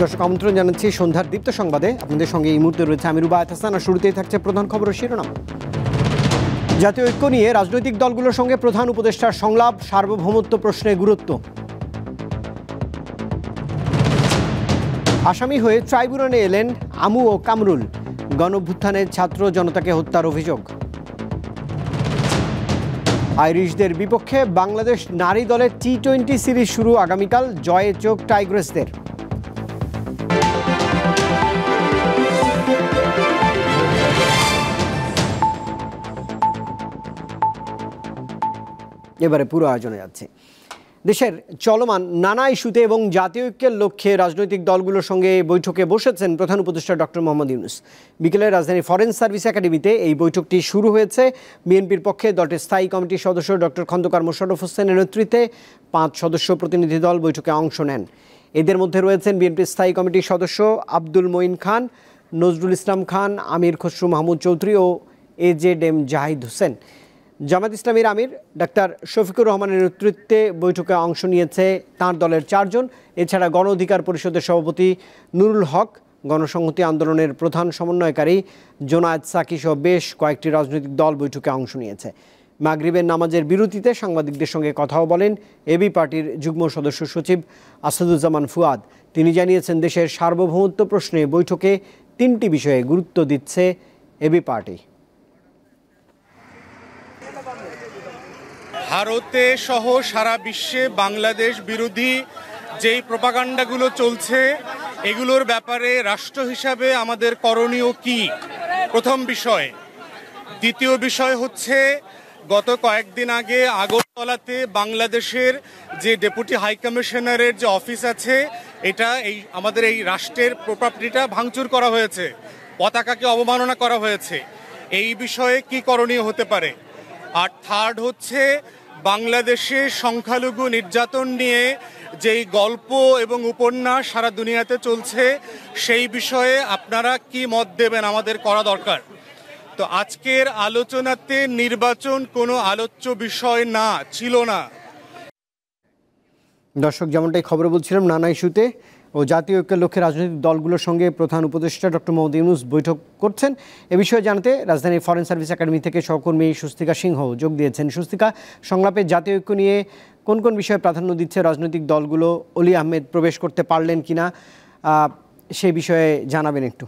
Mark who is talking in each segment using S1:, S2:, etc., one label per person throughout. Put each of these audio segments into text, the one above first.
S1: দর্শক আমন্ত্রণ জানাচ্ছি সন্ধ্যার দীপ্ত সংবাদে। আপনাদের সঙ্গে এই মুহূর্তে রয়েছে আমি রুবায়েত হাসান। আর শুরুতেই থাকছে প্রধান খবর ও শিরোনাম। জাতীয় ঐক্য নিয়ে রাজনৈতিক দলগুলোর সঙ্গে প্রধান উপদেষ্টার সংলাপ, সার্বভৌমত্ব প্রশ্নে গুরুত্ব। আসামি হয়ে ট্রাইব্যুনালে এলেন আমু ও কামরুল, গণঅভ্যুত্থানে ছাত্র জনতাকে হত্যার অভিযোগ। আইরিশদের বিপক্ষে বাংলাদেশ নারী দলের টি-20 সিরিজ শুরু আগামীকাল, জয়ে চোখ টাইগ্রেসদের। এবারে পুরো আয়োজনে যাচ্ছে। দেশের চলমান নানা ইস্যুতে এবং জাতীয় ঐক্যের লক্ষ্যে রাজনৈতিক দলগুলোর সঙ্গে বৈঠকে বসেছেন প্রধান উপদেষ্টা ডক্টর মোহাম্মদ ইউনূস। বিকেলে রাজধানী ফরেন সার্ভিস একাডেমিতে এই বৈঠকটি শুরু হয়েছে। বিএনপির পক্ষে দলটির স্থায়ী কমিটির সদস্য ডক্টর খন্দকার মোশাররফ হোসেনের নেতৃত্বে 5 সদস্য প্রতিনিধি দল বৈঠকে অংশ নেন। এদের মধ্যে রয়েছেন বিএনপির স্থায়ী কমিটির সদস্য আব্দুল মঈন খান, নজরুল ইসলাম খান, আমির খসরু মাহমুদ চৌধুরী ও AJM জাহিদ হোসেন। জামায়াত ইসলামীর আমির ডাক্তার শফিকুর রহমানের নেতৃত্বে বৈঠকে অংশ নিয়েছে তাঁর দলের 4 জন। এছাড়া গণ অধিকার পরিষদের সভাপতি নুরুল হক, গণসংহতি আন্দোলনের প্রধান সমন্বয়কারী জোনায়েদ সাকি সহ বেশ কয়েকটি রাজনৈতিক দল বৈঠকে অংশ নিয়েছে। মাগরিবের নামাজের বিরতিতে সাংবাদিকদের সঙ্গে কথাও বলেন এবি পার্টির যুগ্ম সদস্য সচিব আসাদুজ্জামান ফুয়াদ। তিনি জানিয়েছেন, দেশের সার্বভৌমত্ব প্রশ্নে বৈঠকে 3টি বিষয়ে গুরুত্ব দিচ্ছে এবি পার্টি।
S2: ভারতে সহ সারা বিশ্বে বাংলাদেশ বিরোধী যেই প্রপাগান্ডাগুলো চলছে, এগুলোর ব্যাপারে রাষ্ট্র হিসাবে আমাদের করণীয় কি, প্রথম বিষয়। দ্বিতীয় বিষয় হচ্ছে, গত কয়েকদিন আগে আগরতলাতে বাংলাদেশের যে ডেপুটি হাই কমিশনারের যে অফিস আছে, এটা আমাদের এই রাষ্ট্রের প্রপার্টিটা ভাঙচুর করা হয়েছে, পতাকাকে অবমাননা করা হয়েছে। এই বিষয়ে কি করণীয় হতে পারে? আর থার্ড হচ্ছে, বাংলাদেশে সংখ্যালঘু নির্যাতন নিয়ে যেই গল্প এবং উপন্যাস সারা দুনিয়াতে চলছে, সেই বিষয়ে আপনারা কি মত দেবেন, আমাদের করা দরকার। তো আজকের আলোচনাতে নির্বাচন কোনো আলোচ্য বিষয় না, ছিল না।
S1: দর্শক, যেমনটাই খবরে বলছিলাম, নানা ইস্যুতে ও জাতীয় ঐক্যের লক্ষ্যে রাজনৈতিক দলগুলোর সঙ্গে প্রধান উপদেষ্টা ডক্টর মোহাম্মদ ইউনূস বৈঠক করছেন। এ বিষয়ে জানাতে রাজধানীর ফরেন সার্ভিস একাডেমি থেকে সহকর্মী সুস্তিকা সিংহ যোগ দিয়েছেন। সুস্তিকা, সংলাপে জাতীয় ঐক্য নিয়ে কোন কোন বিষয়ে প্রাধান্য দিচ্ছে রাজনৈতিক দলগুলো? অলি আহমেদ প্রবেশ করতে পারলেন কিনা, সেই বিষয়ে জানাবেন একটু।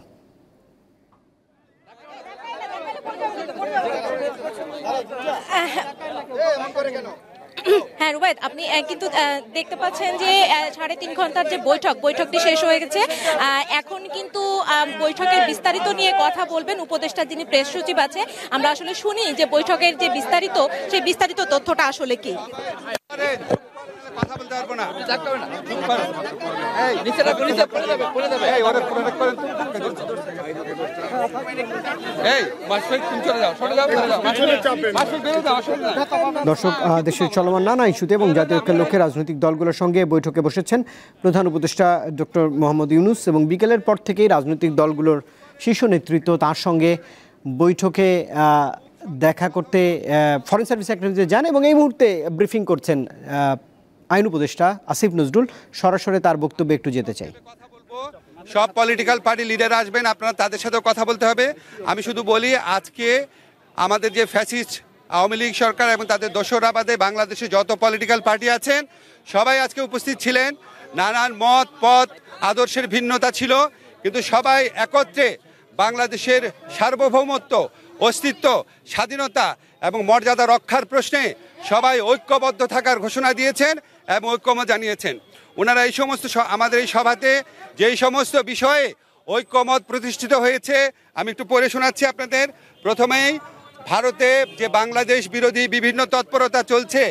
S3: হ্যাঁ রুবায়েত, আপনি কিন্তু দেখতে পাচ্ছেন যে 3.5 ঘন্টার যে বৈঠকটি শেষ হয়ে গেছে। এখন কিন্তু বৈঠকের বিস্তারিত নিয়ে কথা বলবেন উপদেষ্টা যিনি প্রেস সচিব আছে। আমরা আসলে শুনি যে বৈঠকের যে সেই বিস্তারিত তথ্যটা আসলে কি।
S1: দর্শক, দেশের চলমান নানা ইস্যুতে এবং জাতীয় ঐক্যের লক্ষ্যে রাজনৈতিক দলগুলোর সঙ্গে বৈঠকে বসেছেন প্রধান উপদেষ্টা ডক্টর মোহাম্মদ ইউনূস এবং বিকেলের পর থেকেই রাজনৈতিক দলগুলোর শীর্ষ নেতৃত্ব তার সঙ্গে বৈঠকে দেখা করতে ফরেন সার্ভিস একাডেমিতে যান এবং এই মুহূর্তে ব্রিফিং করছেন আইন উপদেষ্টা আসিফ নজরুল। সরাসরি তার বক্তব্যে একটু যেতে চাই।
S4: সব পলিটিক্যাল পার্টি লিডার আসবেন, আপনারা তাদের সাথেও কথা বলতে হবে। আমি শুধু বলি, আজকে আমাদের যে ফ্যাসিস্ট আওয়ামী লীগ সরকার এবং তাদের দোসররা বাদে বাংলাদেশে যত পলিটিক্যাল পার্টি আছেন সবাই আজকে উপস্থিত ছিলেন। নানান মত পথ আদর্শের ভিন্নতা ছিল, কিন্তু সবাই একত্রে বাংলাদেশের সার্বভৌমত্ব, অস্তিত্ব, স্বাধীনতা এবং মর্যাদা রক্ষার প্রশ্নে সবাই ঐক্যবদ্ধ থাকার ঘোষণা দিয়েছেন এবং ঐক্যমত জানিয়েছেন। ওনারা এই সমস্ত আমাদের এই সভাতে যেই সমস্ত বিষয়ে ঐক্যমত প্রতিষ্ঠিত হয়েছে আমি একটু পড়ে শোনাচ্ছি আপনাদের। প্রথমেই, ভারতে যে বাংলাদেশ বিরোধী বিভিন্ন তৎপরতা চলছে,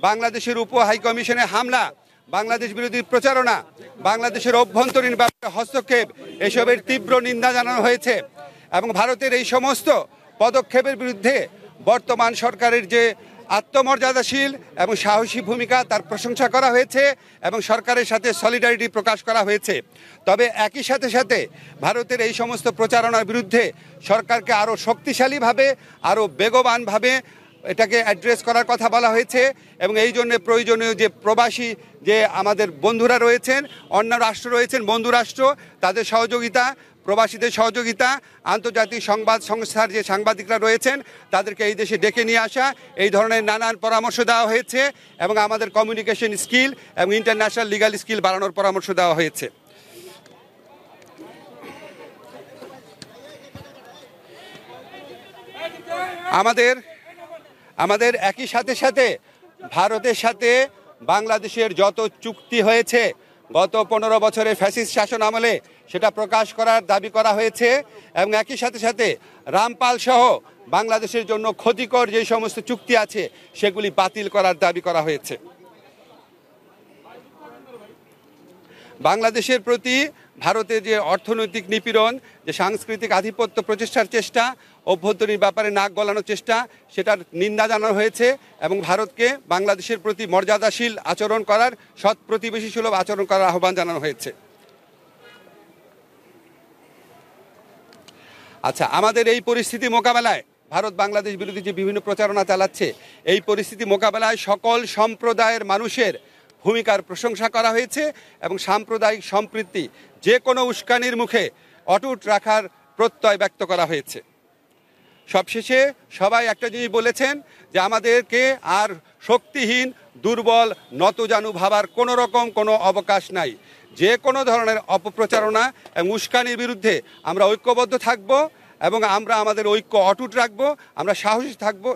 S4: বাংলাদেশের উপ হাইকমিশনে হামলা, বাংলাদেশ বিরোধী প্রচারণা, বাংলাদেশের অভ্যন্তরীণ ব্যাপারে হস্তক্ষেপ, এসবের তীব্র নিন্দা জানানো হয়েছে এবং ভারতের এই সমস্ত পদক্ষেপের বিরুদ্ধে বর্তমান সরকারের যে আত্মমর্যাদাশীল এবং সাহসী ভূমিকা তার প্রশংসা করা হয়েছে এবং সরকারের সাথে সলিডারিটি প্রকাশ করা হয়েছে। তবে একই সাথে সাথে ভারতের এই সমস্ত প্রচারণার বিরুদ্ধে সরকারকে আরও শক্তিশালীভাবে, আরও বেগবানভাবে এটাকে অ্যাড্রেস করার কথা বলা হয়েছে এবং এই জন্য প্রয়োজনীয় যে প্রবাসী যে আমাদের বন্ধুরা রয়েছেন, অন্য রাষ্ট্র রয়েছেন, বন্ধু রাষ্ট্র, তাদের সহযোগিতা, প্রবাসীদের সহযোগিতা, আন্তর্জাতিক সংবাদ সংস্থার যে সাংবাদিকরা রয়েছেন তাদেরকে এই দেশে ডেকে নিয়ে আসা, এই ধরনের নানান পরামর্শ দেওয়া হয়েছে এবং আমাদের কমিউনিকেশন স্কিল এবং ইন্টারন্যাশনাল লিগাল স্কিল বাড়ানোর পরামর্শ দেওয়া হয়েছে। আমাদের একই সাথে সাথে ভারতের সাথে বাংলাদেশের যত চুক্তি হয়েছে গত 15 বছরের ফ্যাসিস্ট শাসন আমলে সেটা প্রকাশ করার দাবি করা হয়েছে এবং একই সাথে সাথে রামপাল সহ বাংলাদেশের জন্য ক্ষতিকর যে সমস্ত চুক্তি আছে সেগুলি বাতিল করার দাবি করা হয়েছে। বাংলাদেশের প্রতি ভারতের যে অর্থনৈতিক নিপীড়ন, যে সাংস্কৃতিক আধিপত্য প্রতিষ্ঠার চেষ্টা, অভ্যন্তরীণ ব্যাপারে নাক গলানোর চেষ্টা, সেটার নিন্দা জানানো হয়েছে এবং ভারতকে বাংলাদেশের প্রতি মর্যাদাশীল আচরণ করার, সৎ প্রতিবেশী সুলভ আচরণ করার আহ্বান জানানো হয়েছে। আচ্ছা, আমাদের এই পরিস্থিতি মোকাবেলায় ভারত বাংলাদেশ বিরোধী যে বিভিন্ন প্রচারণা চালাচ্ছে, এই পরিস্থিতি মোকাবেলায় সকল সম্প্রদায়ের মানুষের ভূমিকার প্রশংসা করা হয়েছে এবং সাম্প্রদায়িক সম্প্রীতি যে কোনো উস্কানির মুখে অটুট রাখার প্রত্যয় ব্যক্ত করা হয়েছে। সবশেষে সবাই একটা জিনিস বলেছেন যে আমাদেরকে আর শক্তিহীন, দুর্বল, নতজানু ভাবার কোনো রকম কোনো অবকাশ নাই। যে কোনো ধরনের অপপ্রচারণা এবং উস্কানির বিরুদ্ধে আমরা ঐক্যবদ্ধ থাকব এবং আমরা আমাদের ঐক্য অটুট রাখব, আমরা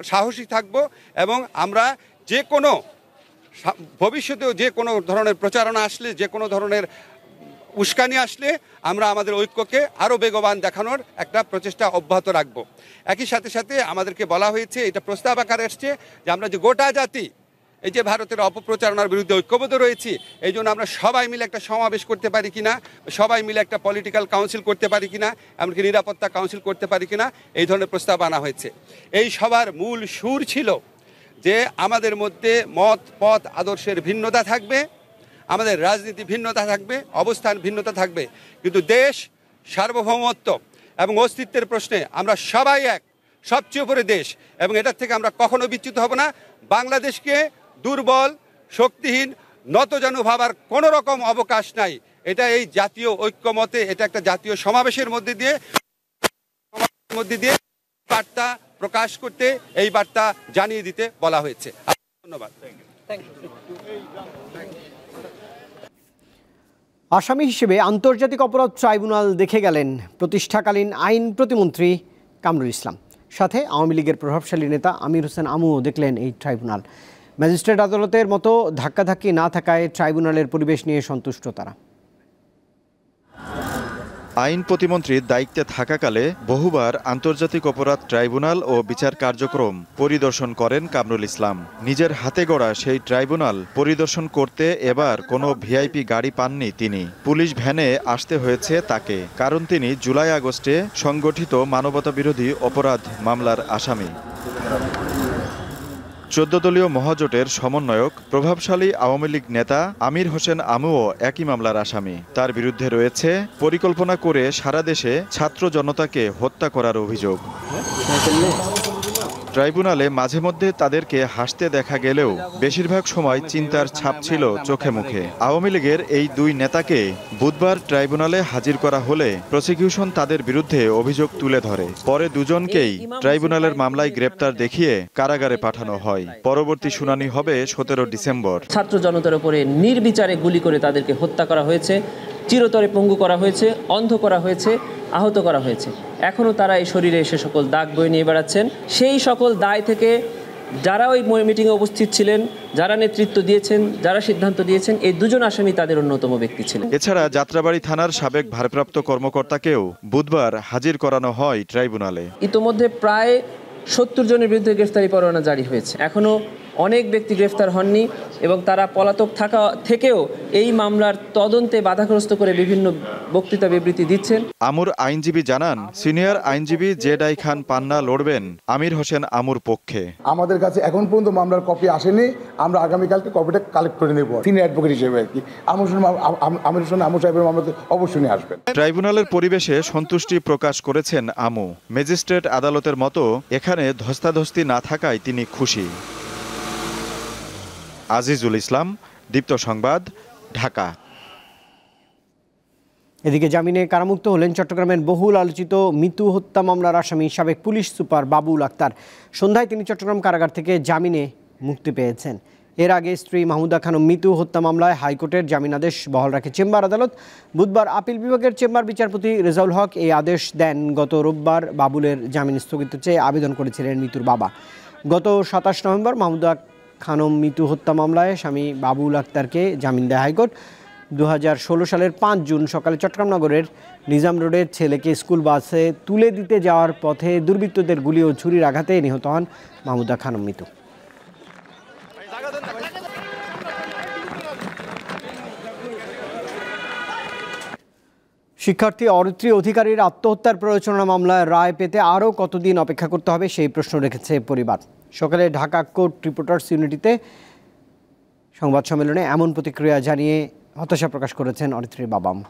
S4: সাহসী থাকব এবং আমরা যে কোনো ভবিষ্যতেও যে কোনো ধরনের প্রচারণা আসলে, যে কোনো ধরনের উস্কানি আসলে আমরা আমাদের ঐক্যকে আরও বেগবান দেখানোর একটা প্রচেষ্টা অব্যাহত রাখব। একই সাথে সাথে আমাদেরকে বলা হয়েছে, এটা প্রস্তাব আকারে আসছে যে আমরা যে গোটা জাতি এই যে ভারতের অপপ্রচারণার বিরুদ্ধে ঐক্যবদ্ধ রয়েছি, এই জন্য আমরা সবাই মিলে একটা সমাবেশ করতে পারি কিনা, সবাই মিলে একটা পলিটিক্যাল কাউন্সিল করতে পারি কিনা, এমনকি নিরাপত্তা কাউন্সিল করতে পারি কিনা, এই ধরনের প্রস্তাব আনা হয়েছে। এই সবার মূল সুর ছিল যে আমাদের মধ্যে মত, পথ, আদর্শের ভিন্নতা থাকবে, আমাদের রাজনীতি ভিন্নতা থাকবে, অবস্থান ভিন্নতা থাকবে, কিন্তু দেশ, সার্বভৌমত্ব এবং অস্তিত্বের প্রশ্নে আমরা সবাই এক, সবচেয়ে উপরে দেশ এবং এটার থেকে আমরা কখনো বিচ্যুত হব না। বাংলাদেশকে দুর্বল, শক্তিহীন, নতজানু ভাবার কোনো রকম অবকাশ নাই। এটা এই জাতীয় ঐক্যমতে, এটা একটা জাতীয় সমাবেশের মধ্যে দিয়ে বার্তা প্রকাশ করতে, এই বার্তা জানিয়ে দিতে বলা হয়েছে। ধন্যবাদ।
S1: আসামি হিসেবে আন্তর্জাতিক অপরাধ ট্রাইব্যুনাল দেখে গেলেন প্রতিষ্ঠাকালীন আইন প্রতিমন্ত্রী কামরুল ইসলাম। সাথে আওয়ামী লীগের প্রভাবশালী নেতা আমির হোসেন আমুও দেখলেন এই ট্রাইব্যুনাল। ম্যাজিস্ট্রেট আদালতের মতো ধাক্কাধাক্কি না থাকায় ট্রাইব্যুনালের পরিবেশ নিয়ে সন্তুষ্ট তারা।
S5: আইন প্রতিমন্ত্রীর দায়িত্বে থাকাকালে বহুবার আন্তর্জাতিক অপরাধ ট্রাইব্যুনাল ও বিচার কার্যক্রম পরিদর্শন করেন কামরুল ইসলাম। নিজের হাতে গড়া সেই ট্রাইব্যুনাল পরিদর্শন করতে এবার কোনো ভিআইপি গাড়ি পাননি তিনি। পুলিশ ভ্যানে আসতে হয়েছে তাকে, কারণ তিনি জুলাই আগস্টে সংগঠিত মানবতাবিরোধী অপরাধ মামলার আসামি। 14 দলীয় মহাজোটের সমন্বয়ক প্রভাবশালী আওয়ামী লীগ নেতা আমির হোসেন আমুও একই মামলার আসামি। তার বিরুদ্ধে রয়েছে পরিকল্পনা করে সারা দেশে ছাত্র জনতাকে হত্যা করার অভিযোগ। ট্রাইব্যুনালে মাঝে মধ্যে তাদেরকে হাসতে দেখা গেলেও বেশিরভাগ সময় চিন্তার ছাপ ছিল চোখে মুখে। আওয়ামী লীগের এই দুই নেতাকে বুধবার ট্রাইব্যুনালে হাজির করা হলে প্রসিকিউশন তাদের বিরুদ্ধে অভিযোগ তুলে ধরে। পরে দুজনকেই ট্রাইব্যুনালের মামলায় গ্রেপ্তার দেখিয়ে কারাগারে পাঠানো হয়। পরবর্তী শুনানি হবে 17 ডিসেম্বর।
S6: ছাত্র জনতার উপরে নির্বিচারে গুলি করে তাদেরকে হত্যা করা হয়েছে, চিরতরে পঙ্গু করা হয়েছে, অন্ধ করা হয়েছে, আহত করা হয়েছে। এখনও তারা এই শরীরে সে সকল দাগ বয়ে নিয়ে বেড়াচ্ছেন। সেই সকল দায় থেকে যারা ওই মিটিংয়ে উপস্থিত ছিলেন, যারা নেতৃত্ব দিয়েছেন, যারা সিদ্ধান্ত দিয়েছেন, এই দুজন আসামি তাদের অন্যতম ব্যক্তি ছিলেন।
S5: এছাড়া যাত্রাবাড়ী থানার সাবেক ভারপ্রাপ্ত কর্মকর্তাকেও বুধবার হাজির করানো হয় ট্রাইব্যুনালে।
S6: ইতোমধ্যে প্রায় 70 জনের বিরুদ্ধে গ্রেফতারি পরোয়ানা জারি হয়েছে। এখনও অনেক ব্যক্তি গ্রেফতার হননি এবং তারা পলাতক থাকা থেকেও এই মামলার তদন্তে বাধাগ্রস্ত করে বিভিন্ন বক্তৃতা বিবৃতি দিচ্ছেন।
S5: আমুর আইনজীবী জানান, সিনিয়র আইনজীবী জেডাই খান পান্না লড়বেন আমির হোসেন আমুর পক্ষে।
S7: আমাদের কাছে এখন পর্যন্ত মামলার কপি আসেনি, আমরা আগামীকালকে কপিটা কালেক্ট করে নেব সিনিয়র অ্যাডভোকেট হিসেবে আর কি। আমির হোসেন আমু সাহেবের মামলাতে অবশ্যই নিয়ে আসবেন।
S5: ট্রাইব্যুনালের পরিবেশে সন্তুষ্টি প্রকাশ করেছেন আমু। ম্যাজিস্ট্রেট আদালতের মতো এখানে ধস্তাধস্তি না থাকায় তিনি খুশি। আজিজুল ইসলাম, দীপ্ত সংবাদ, ঢাকা।
S1: এদিকে জামিনে কারামুক্ত হলেন চট্টগ্রামের বহুল আলোচিত মিতু হত্যা মামলার আসামি সাবেক পুলিশ সুপার বাবুল আক্তার। সন্ধ্যায় তিনি চট্টগ্রাম কারাগার থেকে জামিনে মুক্তি পেয়েছেন। এর আগে স্ত্রী মাহমুদা খানম মিতু হত্যা মামলায় হাইকোর্টের জামিনাদেশ বহাল রাখে চেম্বার আদালত। বুধবার আপিল বিভাগের চেম্বার বিচারপতি রেজাউল হক এই আদেশ দেন। গত রোববার বাবুলের জামিন স্থগিত চেয়ে আবেদন করেছিলেন মিতুর বাবা। গত 27 নভেম্বর মাহমুদা খানম মিতু হত্যা মামলায় স্বামী বাবুল আক্তারকে জামিন দেয় হাইকোর্ট। 2016 সালের 5 জুন সকালে চট্টগ্রাম নগরের নিজাম রোডের ছেলেকে স্কুল বাসে তুলে দিতে যাওয়ার পথে দুর্বৃত্তদের গুলি ও ছুরির আঘাতে নিহত হন মাহমুদা খানম মিতু। শিক্ষার্থী অরিত্রী অধিকারীর আত্মহত্যার প্ররোচনা মামলায় রায় পেতে আরও কতদিন অপেক্ষা করতে হবে সেই প্রশ্ন রেখেছে পরিবার। সকালে ঢাকা কোর্ট রিপোর্টার্স ইউনিটিতে সংবাদ সম্মেলনে এমন প্রতিক্রিয়া জানিয়ে হতাশা প্রকাশ করেছেন অরিত্রীর বাবা মা।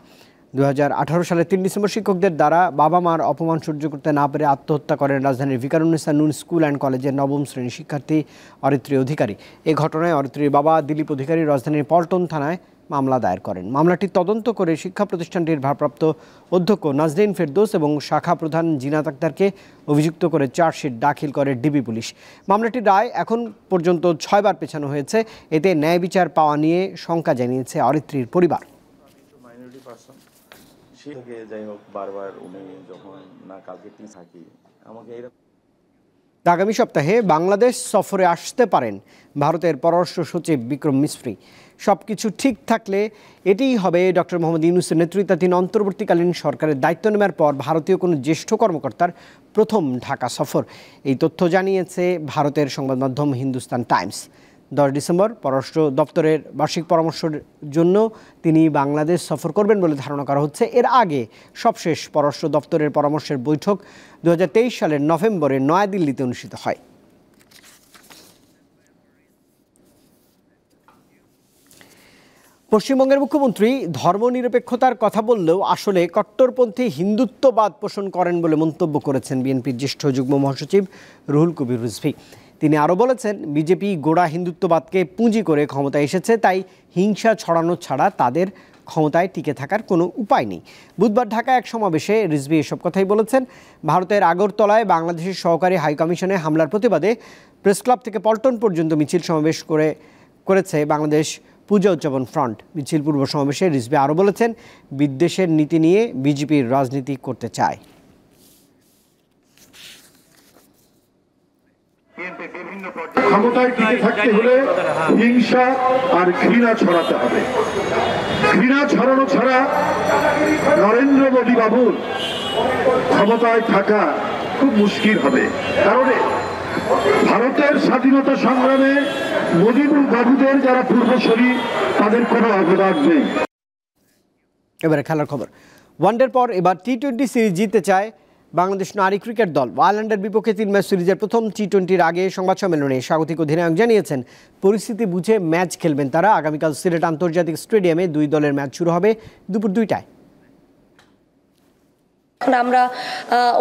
S1: 2018 সালের 3 ডিসেম্বর শিক্ষকদের দ্বারা বাবা মার অপমান সহ্য করতে না পেরে আত্মহত্যা করেন রাজধানীর ভিকারুন্নেসা নূন স্কুল অ্যান্ড কলেজের 9ম শ্রেণীর শিক্ষার্থী অরিত্রী অধিকারী। এই ঘটনায় অরিত্রীর বাবা দিলীপ অধিকারী রাজধানীর পল্টন থানায় মামলা দায়ের করেন। মামলাটি তদন্ত করে শিক্ষা প্রতিষ্ঠানটির ভারপ্রাপ্ত অধ্যক্ষ নাজরিন ফেরদৌস এবং শাখা প্রধান জিনাত আক্তারকে অভিযুক্ত করে চার্জশিট দাখিল করে ডিবি পুলিশ। মামলাটির রায় এখন পর্যন্ত 6 বার পেছানো হয়েছে। এতে ন্যায় বিচার পাওয়া নিয়ে শঙ্কা জানিয়েছে অরিত্রীর পরিবার। আগামী সপ্তাহে বাংলাদেশ সফরে আসতে পারেন ভারতের পররাষ্ট্র সচিব বিক্রম মিসরি। সবকিছু ঠিক থাকলে এটিই হবে ডক্টর মোহাম্মদ ইউনূসের নেতৃত্বাধীন অন্তর্বর্তীকালীন সরকারের দায়িত্ব নেওয়ার পর ভারতীয় কোনো জ্যেষ্ঠ কর্মকর্তার প্রথম ঢাকা সফর। এই তথ্য জানিয়েছে ভারতের সংবাদ মাধ্যম হিন্দুস্তান টাইমস। 10 ডিসেম্বর পররাষ্ট্র দপ্তরের বার্ষিক পরামর্শের জন্য তিনি বাংলাদেশ সফর করবেন বলে ধারণা করা হচ্ছে। এর আগে সবশেষ পররাষ্ট্র দপ্তরের পরামর্শের বৈঠক 2023 সালের নভেম্বরে নয়াদিল্লিতে অনুষ্ঠিত হয়। পশ্চিমবঙ্গের মুখ্যমন্ত্রী ধর্মনিরপেক্ষতার কথা বললেও আসলে কট্টরপন্থী হিন্দুত্ববাদ পোষণ করেন বলে মন্তব্য করেছেন বিএনপির জ্যেষ্ঠ যুগ্ম মহাসচিব রুহুল কবির রিজভী। তিনি আরও বলেছেন, বিজেপি গোড়া হিন্দুত্ববাদকে পুঁজি করে ক্ষমতায় এসেছে, তাই হিংসা ছড়ানো ছাড়া তাদের ক্ষমতায় টিকে থাকার কোনো উপায় নেই। বুধবার ঢাকায় এক সমাবেশে রিজভী এসব কথাই বলেছেন। ভারতের আগরতলায় বাংলাদেশের সহকারী হাইকমিশনে হামলার প্রতিবাদে প্রেসক্লাব থেকে পল্টন পর্যন্ত মিছিল সমাবেশ করেছে বাংলাদেশ পূজা উদযাপন ফ্রন্ট। মিছিল পূর্ব সমাবেশে রিজভী আরও বলেছেন, বিদ্বেষের নীতি নিয়ে বিজেপির রাজনীতি করতে চায়।
S8: ক্ষমতায় টিকে থাকতে হলে হিংসা আর ঘৃণা ছড়াতে হবে। ঘৃণা ছড়ানো ছাড়া নরেন্দ্র মোদী বাবুর ক্ষমতায় থাকা খুব মুশকিল হবে। কারণ ভারতের স্বাধীনতা সংগ্রামে মোদী বাবুদের যারা পূর্বসূরি তাদের কোনো অবদান নেই।
S1: এবারে খেলার খবর। ওয়ানডের পর এবার টি-20 সিরিজ জিততে চায় বাংলাদেশ নারী ক্রিকেট দল। আয়ারল্যান্ডের বিপক্ষে 3 ম্যাচ সিরিজের প্রথম টি-20-র আগে সংবাদ সম্মেলনে স্বাগতিক অধিনায়ক জানিয়েছেন, পরিস্থিতি বুঝে ম্যাচ খেলবেন তারা। আগামীকাল সিলেট আন্তর্জাতিক স্টেডিয়ামে 2 দলের ম্যাচ শুরু হবে দুপুর 2টায়।
S9: আমরা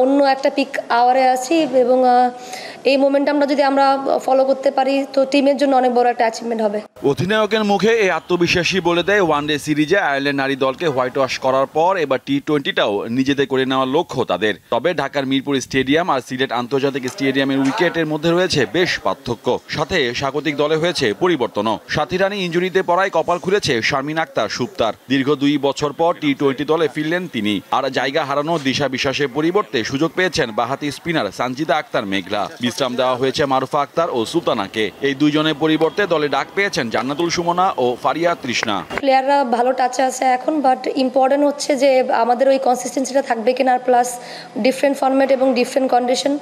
S9: অন্য একটা পিক আওয়ারে আছি এবং এই মোমেন্টামটা যদি আমরা ফলো করতে পারি তো টিমের জন্য অনেক বড় একটা অ্যাচিভমেন্ট হবে।
S10: অধিনায়কের মুখে এই আত্মবিশ্বাসী বলে দেয় ওয়ানডে সিরিজে আয়ারল্যান্ড নারী দলকে হোয়াইট ওয়াশ করার পর এবার টি-20টাও নিজেদের করে নেওয়ার লক্ষ্য তাদের। তবে ঢাকার মিরপুর স্টেডিয়াম আর সিলেট আন্তর্জাতিক স্টেডিয়ামের উইকেটের মধ্যে রয়েছে বেশ পার্থক্য। সাথে স্বাগতিক দলে হয়েছে পরিবর্তনও। সাথী রানী ইনজুরিতে পড়ায় কপাল খুলেছে শারমিন আক্তার সুপ্তার। দীর্ঘ 2 বছর পর টি-20 দলে ফিরলেন তিনি। আর জায়গা হারানো দিশা বিশ্বাসের পরিবর্তে সুযোগ পেয়েছেন বাহাতি স্পিনার সানজিদা আক্তার মেঘলা। বিশ্রাম দেওয়া হয়েছে মারুফা আক্তার ও সুলতানাকে। এই দুইজনের পরিবর্তে দলে ডাক পেয়েছেন জান্নাতুল সুমনা ও ফারিয়া তৃষ্ণা।
S9: প্লেয়াররা ভালো টাচে আছে এখন, বাট ইম্পর্টেন্ট হচ্ছে যে আমাদের ওই কনসিস্টেন্সিটা থাকবে কিনা, আর প্লাস ডিফারেন্ট ফরম্যাট এবং ডিফারেন্ট কন্ডিশন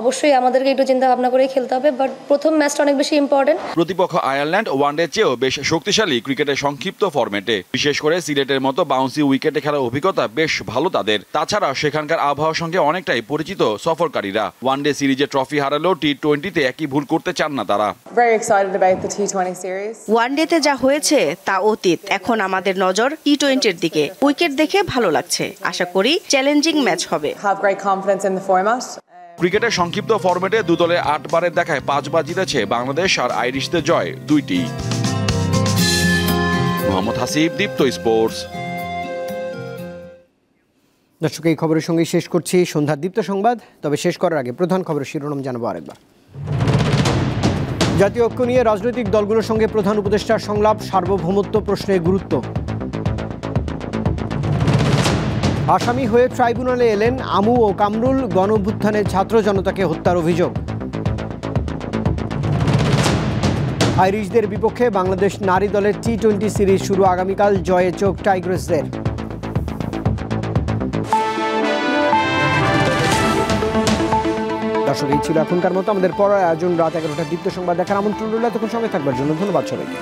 S9: অবশ্যই আমাদেরকে একটু চিন্তা ভাবনা করে খেলতে হবে, বাট প্রথম ম্যাচটা অনেক বেশি ইম্পর্টেন্ট।
S10: প্রতিপক্ষ আয়ারল্যান্ড ওয়ানডে চেয়েও বেশ শক্তিশালী ক্রিকেটের সংক্ষিপ্ত ফরম্যাটে, বিশেষ করে সিলেটের মতো বাউন্সি উইকেটে খেলার অভিজ্ঞতা বেশ ভালো তাদের। তাছাড়া সেখানকার আবহাওয়ার সঙ্গে অনেকটাই পরিচিত সফরকারীরা। ওয়ানডে সিরিজে ট্রফি হারালেও টি-20তে একই ভুল করতে চান না তারা।
S11: ওয়ানডেতে যা হয়েছে তা অতীত, এখন আমাদের নজর টি-20-র দিকে। উইকেট দেখে ভালো লাগছে, আশা করি চ্যালেঞ্জিং ম্যাচ হবে।
S10: ক্রিকেটের সংক্ষিপ্ত ফরম্যাটে দু দলের 8 বারের দেখায় 5 বার জিতেছে বাংলাদেশ, আর আইরিশদের জয় 2টি। মোহাম্মদ হাসিব, দীপ্ত স্পোর্টস।
S1: দর্শক, এই খবরের সঙ্গে শেষ করছি সন্ধ্যার দীপ্ত সংবাদ। তবে শেষ করার আগে প্রধান খবরের শিরোনাম জানাবো আরেকবার। জাতীয় ঐক্য নিয়ে রাজনৈতিক দলগুলোর সঙ্গে প্রধান উপদেষ্টার সংলাপ, সার্বভৌমত্ব প্রশ্নে গুরুত্ব। আসামি হয়ে ট্রাইব্যুনালে এলেন আমু ও কামরুল, গণঅভ্যুত্থানে ছাত্র জনতাকে হত্যার অভিযোগ। আইরিশদের বিপক্ষে বাংলাদেশ নারী দলের টি-20 সিরিজ শুরু আগামীকাল, জয়ে চোখ টাইগ্রেসদের। দর্শক, এই ছিল এখনকার মতো। আমাদের পরের আয়োজন রাত 11টার দীপ্ত সংবাদ দেখার আমন্ত্রণ রইল। তখন সঙ্গে থাকবার জন্য ধন্যবাদ সবাইকে।